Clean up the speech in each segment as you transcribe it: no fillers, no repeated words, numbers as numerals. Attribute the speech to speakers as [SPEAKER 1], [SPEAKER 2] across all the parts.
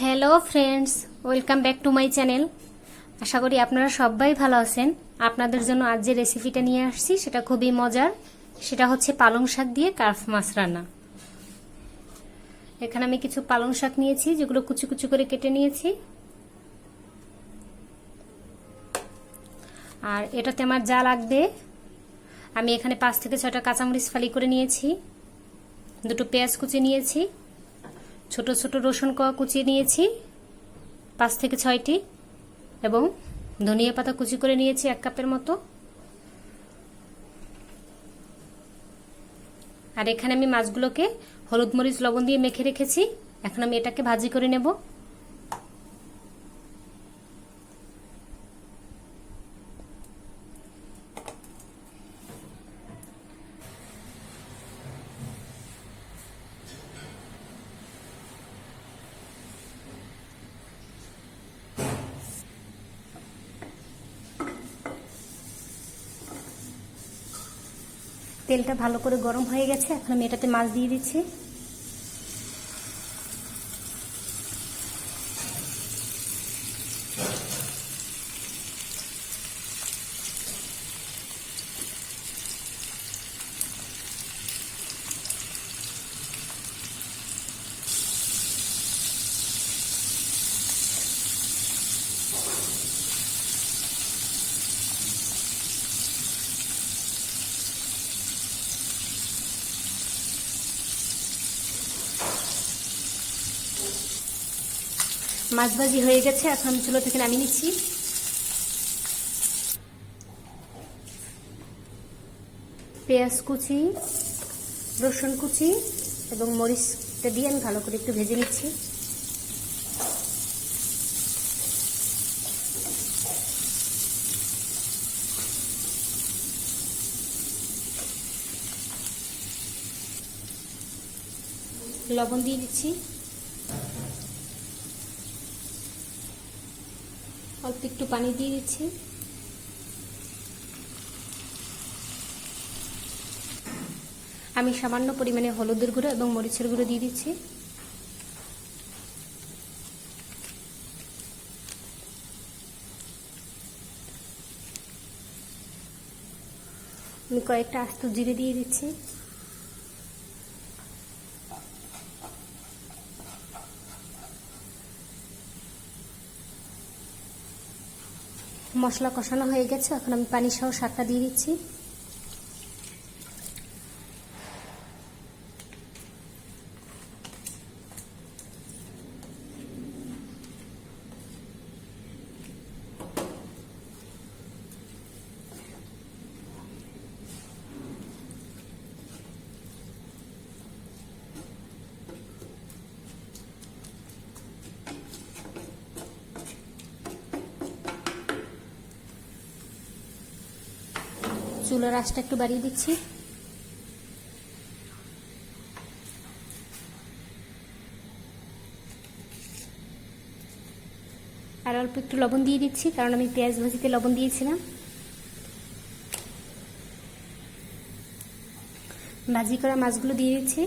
[SPEAKER 1] Hello friends, welcome back to my channel. আশা করি আপনারা সবাই ভালো আছেন। আপনাদের জন্য আজ যে রেসিপিটা নিয়ে আসছি সেটা খুবই মজার। সেটা হচ্ছে পালং শাক দিয়ে কার্প মাছ রান্না। এখানে আমি কিছু পালং শাক নিয়েছি, যেগুলো কুচি কুচি করে কেটে নিয়েছি। আর এটাতে আমার যা লাগবে, আমি এখানে 5 থেকে 6টা কাঁচামরিচ ফালি করে নিয়েছি, 2টো পেঁয়াজ কুচি নিয়েছি, ছোট ছোট রসুন কোয়া কুচিয়ে নিয়েছি 5 থেকে 6টি, এবং ধনিয়া পাতা কুচি করে নিয়েছি 1 কাপের মতো। আর এখানে আমি মাছগুলোকে হলুদ মরিচ লবণ দিয়ে মেখে রেখেছি। এখন আমি এটাকে ভাজি করে নেব। তেলটা ভালো করে গরম হয়ে গেছে, এখন আমি এটাতে মাছ দিয়ে দিচ্ছি। মাছ ভাজি হয়ে গেছে, এখন আমি চুলা থেকে নামিয়ে নিচ্ছি। পেঁয়াজ কুচি, রসুন কুচি এবং মরিচটা দিয়ে আমি ভালো করে একটু ভেজে নিচ্ছি। লবণ দিয়ে দিচ্ছি, অল্প একটু পানি দিয়ে দিচ্ছি। আমি সামান্য পরিমাণে হলুদের গুঁড়ো এবং মরিচের গুঁড়ো দিয়ে দিচ্ছি। আমি কয়েকটা আস্ত জিরে দিয়ে দিচ্ছি। মশলা কষানো হয়ে গেছে, এখন আমি পানি সহ শাকটা দিয়ে দিচ্ছি। চুলার আঁচটা একটু বাড়িয়ে দিচ্ছি। আর অল্প একটু লবণ দিয়ে দিচ্ছি, কারণ আমি পেঁয়াজ ভাজিতে লবণ দিয়েছিলাম। ভাজি করা মাছগুলো দিয়ে দিচ্ছি।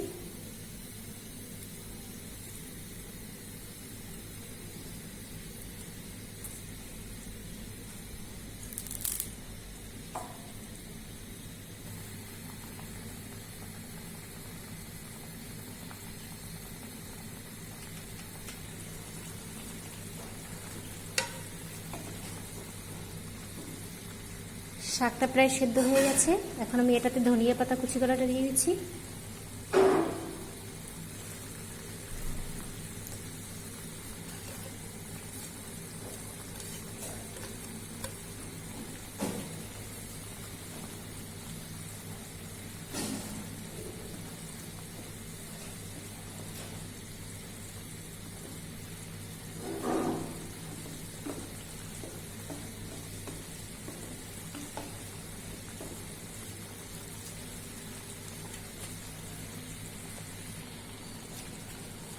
[SPEAKER 1] শাকটা প্রায় সেদ্ধ হয়ে গেছে, এখন আমি এটাতে ধনিয়া পাতা কুচি করাটা দিয়ে দিচ্ছি।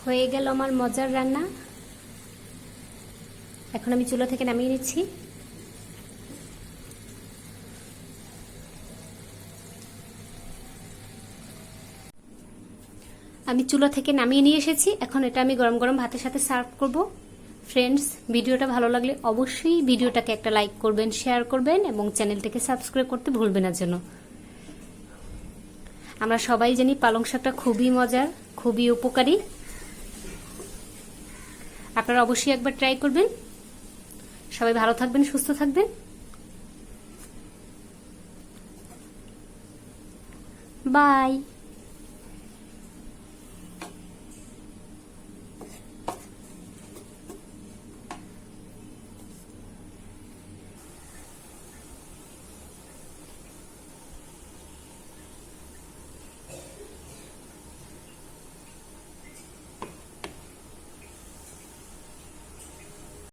[SPEAKER 1] হয়ে গেল আমার মজার রান্না। এখন আমি চুলা থেকে নামিয়ে নিচ্ছি। আমি চুলা থেকে নামিয়ে নিয়ে এসেছি। এখন এটা আমি গরম গরম ভাতের সাথে সার্ভ করব। ফ্রেন্ডস, ভিডিওটা ভালো লাগলে অবশ্যই ভিডিওটাকে একটা লাইক করবেন, শেয়ার করবেন এবং চ্যানেলটাকে সাবস্ক্রাইব করতে ভুলবেন না যেন। আমরা সবাই জানি পালং শাকটা খুবই মজার, খুবই উপকারী। আপনারা অবশ্যই একবার ট্রাই করবেন। সবাই ভালো থাকবেন, সুস্থ থাকবেন। বাই।